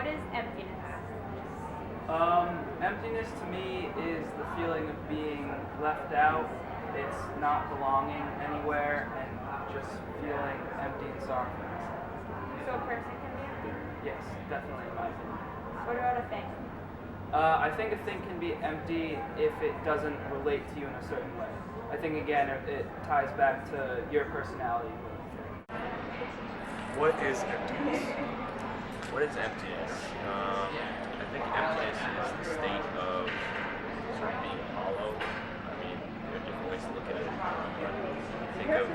What is emptiness? Emptiness to me is the feeling of being left out. It's not belonging anywhere and just feeling empty and sorrowful. So a person can be empty? Yes, definitely in my opinion. What about a thing? I think a thing can be empty if it doesn't relate to you in a certain way. I think again it ties back to your personality. What is emptiness? What is emptiness? I think emptiness is the state of sort of being hollow. I mean, there are different ways to look at it. Think of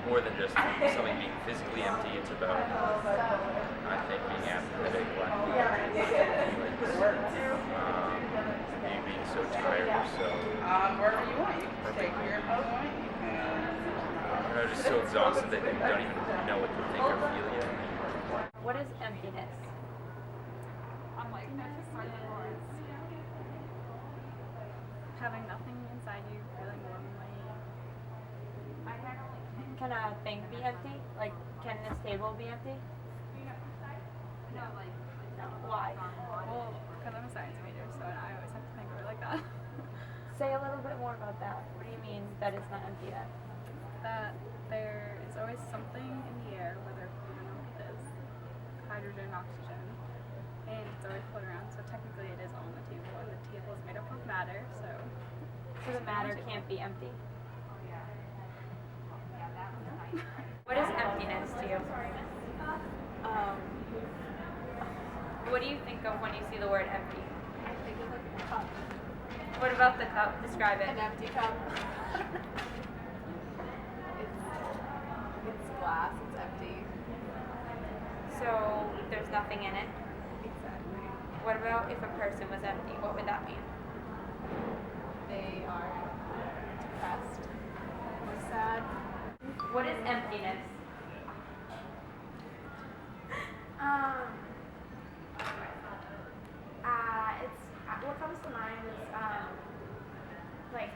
more than just something being physically empty. It's about, I think, being apathetic, lacking feelings, maybe being so tired or so. Wherever you want, you can take your point. Just so exhausted that you don't even know what to think or feel yet. What is emptiness? Having nothing inside you, feeling lonely. Can a thing be empty? Like, can this table be empty? No, Why? well, because I'm a science major, so I always have to think of it like that. Say a little bit more about that. What do you mean that it's not empty then? That there is always something in the air, whether we don't know what it is, hydrogen, oxygen, and it's always floating around. So technically, it is on the table, and the table is made up of matter. So the matter can't be empty. What is emptiness to you? What do you think of when you see the word empty? I think of like a cup. What about the cup? Describe it. An empty cup. It's glass, it's empty. So there's nothing in it? Exactly. What about if a person was empty? What would that mean? They are depressed or sad. What is emptiness? It's what comes to mind is like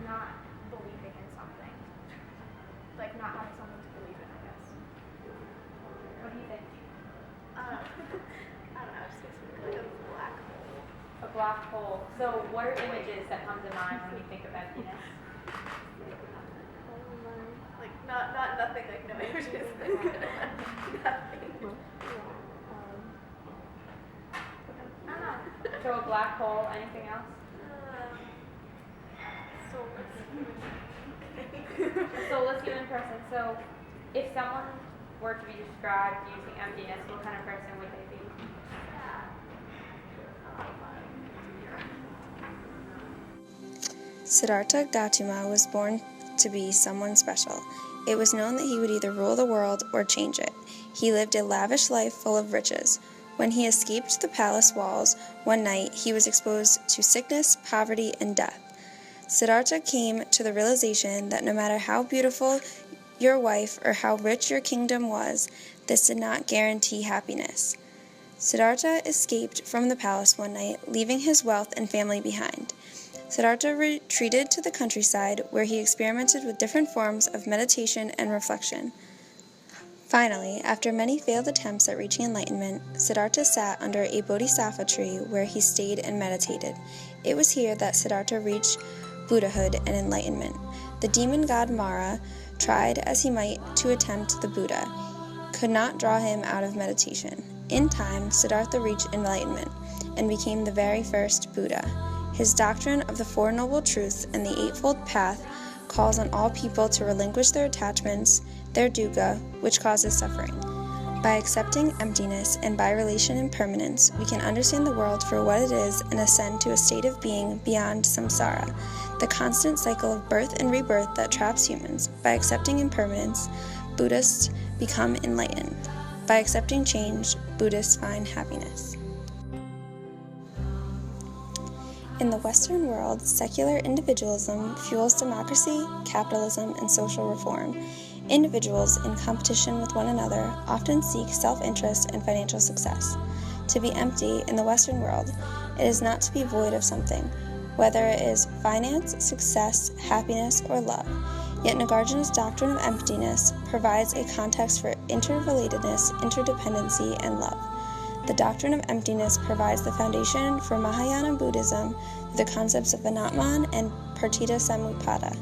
not believing in something, like not having something to believe in, I guess. What do you think? I don't know, it's just like a black hole. A black hole. So what are images that come to mind when you think of emptiness? Like not nothing, like no images. Nothing. I don't know. So a black hole, anything else? A soulless human person. So if someone were to be described using emptiness, what kind of person would they be? Siddhartha Gautama was born to be someone special. It was known that he would either rule the world or change it. He lived a lavish life full of riches. When he escaped the palace walls, one night he was exposed to sickness, poverty, and death. Siddhartha came to the realization that no matter how beautiful your wife or how rich your kingdom was, this did not guarantee happiness. Siddhartha escaped from the palace one night, leaving his wealth and family behind. Siddhartha retreated to the countryside, where he experimented with different forms of meditation and reflection. Finally, after many failed attempts at reaching enlightenment, Siddhartha sat under a bodhisattva tree where he stayed and meditated. It was here that Siddhartha reached Buddhahood and enlightenment. The demon god Mara tried as he might to attempt the Buddha, could not draw him out of meditation. In time, Siddhartha reached enlightenment and became the very first Buddha. His doctrine of the Four Noble Truths and the Eightfold Path calls on all people to relinquish their attachments, their dukkha, which causes suffering. By accepting emptiness and by relation impermanence, we can understand the world for what it is and ascend to a state of being beyond samsara, the constant cycle of birth and rebirth that traps humans. By accepting impermanence, Buddhists become enlightened. By accepting change, Buddhists find happiness. In the Western world, secular individualism fuels democracy, capitalism, and social reform. Individuals, in competition with one another, often seek self-interest and financial success. To be empty in the Western world, it is not to be void of something, whether it is finance, success, happiness, or love. Yet Nagarjuna's doctrine of emptiness provides a context for interrelatedness, interdependency, and love. The doctrine of emptiness provides the foundation for Mahayana Buddhism through the concepts of Anatman and Pratityasamutpada.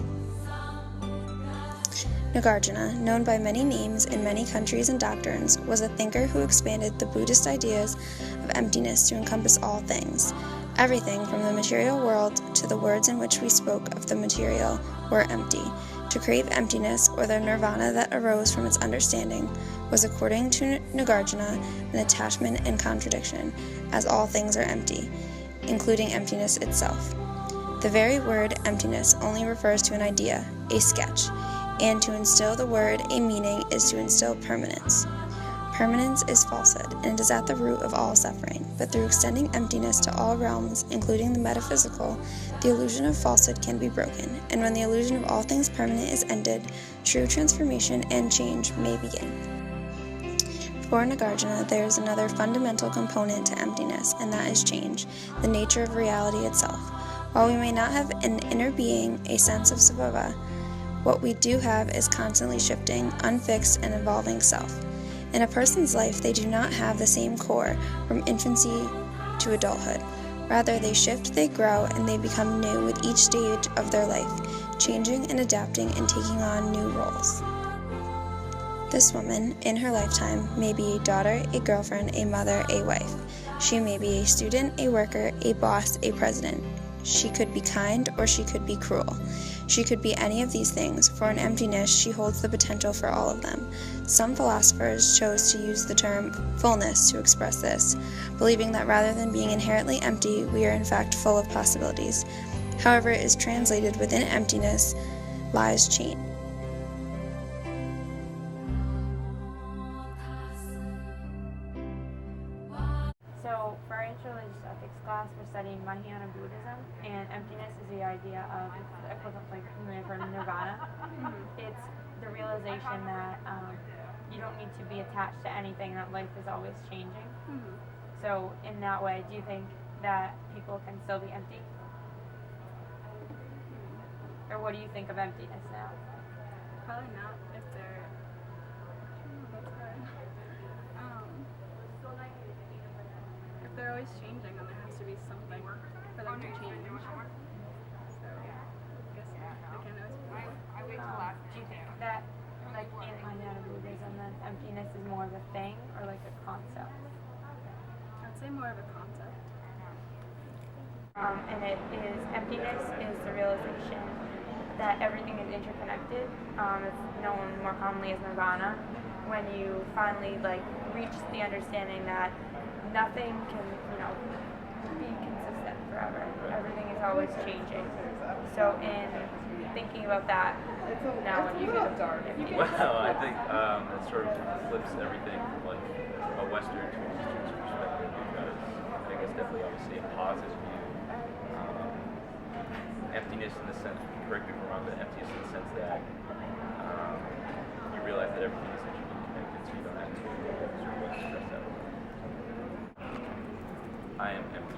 Nagarjuna, known by many names in many countries and doctrines, was a thinker who expanded the Buddhist ideas of emptiness to encompass all things. Everything from the material world to the words in which we spoke of the material were empty. To crave emptiness, or the nirvana that arose from its understanding, was, according to Nagarjuna, an attachment and contradiction, as all things are empty, including emptiness itself. The very word emptiness only refers to an idea, a sketch, and to instill the word a meaning is to instill permanence. Permanence is falsehood, and is at the root of all suffering, but through extending emptiness to all realms, including the metaphysical, the illusion of falsehood can be broken, and when the illusion of all things permanent is ended, true transformation and change may begin. For Nagarjuna, there is another fundamental component to emptiness, and that is change, the nature of reality itself. While we may not have an inner being, a sense of sabhava, what we do have is constantly shifting, unfixed, and evolving self. In a person's life, they do not have the same core from infancy to adulthood. Rather, they shift, they grow, and they become new with each stage of their life, changing and adapting and taking on new roles. This woman, in her lifetime, may be a daughter, a girlfriend, a mother, a wife. She may be a student, a worker, a boss, a president. She could be kind or she could be cruel. She could be any of these things. For in emptiness, she holds the potential for all of them. Some philosophers chose to use the term fullness to express this, believing that rather than being inherently empty, we are in fact full of possibilities. However, it is translated within emptiness lies change. So for our interreligious ethics class, we're studying Mahayana Buddhism, and emptiness is the idea of the equivalent, like for nirvana. It's the realization that you don't need to be attached to anything, that life is always changing. So in that way, do you think that people can still be empty? Or what do you think of emptiness now? Probably not if they're. If they're always changing, then there has to be something for them to change. So I guess they can't always be. Do you think that, like in Mahayana Buddhism, then emptiness is more of a thing or like a concept? I'd say more of a concept. And it is, emptiness is the realization that everything is interconnected. It's known more commonly as nirvana, when you finally reach the understanding that nothing can, be consistent forever. Everything is always changing. So in thinking about that, now when you get emptiness. Well, I think that sort of flips everything from a Western to an Eastern perspective, because I think it's definitely obviously a positive view. Emptiness in the sense, correct me if I'm wrong, but emptiness in the sense that you realize that everything is interconnected, so you don't have to sort of stress out. I am empty.